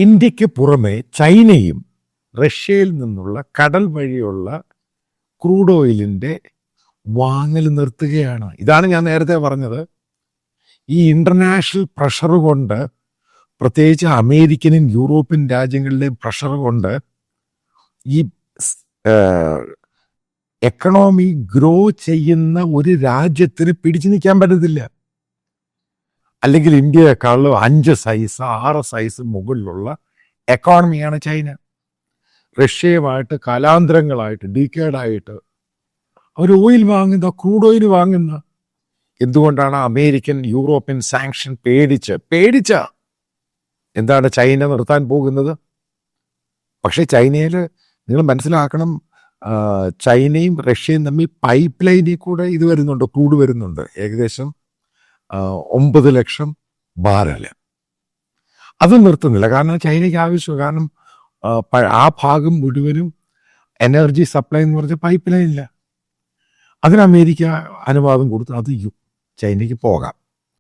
ഇന്ത്യക്ക് പുറമെ ചൈനയും റഷ്യയിൽ നിന്നുള്ള കടൽ വഴിയുള്ള ക്രൂഡ് ഓയിലിൻ്റെ വാങ്ങൽ നിർത്തുകയാണ്. ഇതാണ് ഞാൻ നേരത്തെ പറഞ്ഞത്. ഈ ഇൻ്റർനാഷണൽ പ്രഷർ കൊണ്ട്, പ്രത്യേകിച്ച് അമേരിക്കനും യൂറോപ്യൻ രാജ്യങ്ങളിലെയും പ്രഷർ കൊണ്ട് ഈ എക്കണോമി ഗ്രോ ചെയ്യുന്ന ഒരു രാജ്യത്തിന് പിടിച്ചു നിൽക്കാൻ പറ്റത്തില്ല. അല്ലെങ്കിൽ ഇന്ത്യയെക്കാളും 5 സൈസ് 6 സൈസ് മുകളിലുള്ള എക്കോണമിയാണ് ചൈന. റഷ്യയുമായിട്ട് കാലാന്തരങ്ങളായിട്ട് ഡീക്കേഡായിട്ട് അവർ ഓയിൽ വാങ്ങുന്ന, ക്രൂഡ് ഓയിൽ വാങ്ങുന്ന. എന്തുകൊണ്ടാണ് അമേരിക്കൻ യൂറോപ്യൻ സാങ്ഷൻ പേടിച്ച എന്താണ് ചൈന നിർത്താൻ പോകുന്നത്? പക്ഷേ ചൈനയിൽ നിങ്ങൾ മനസ്സിലാക്കണം, ചൈനയും റഷ്യയും തമ്മിൽ പൈപ്പ് ലൈനിൽ കൂടെ ഇത് വരുന്നുണ്ട്, ക്രൂഡ് വരുന്നുണ്ട്. ഏകദേശം 9 ലക്ഷം ബാരല്. അത് നിർത്തുന്നില്ല. കാരണം ചൈനയ്ക്ക് ആവശ്യം. കാരണം ആ ഭാഗം മുഴുവനും എനർജി സപ്ലൈ എന്ന് പറഞ്ഞ പൈപ്പ് ലൈനില്ല. അതിന് അമേരിക്ക അനുവാദം കൊടുത്തു. അത് ചൈനയ്ക്ക് പോകാം.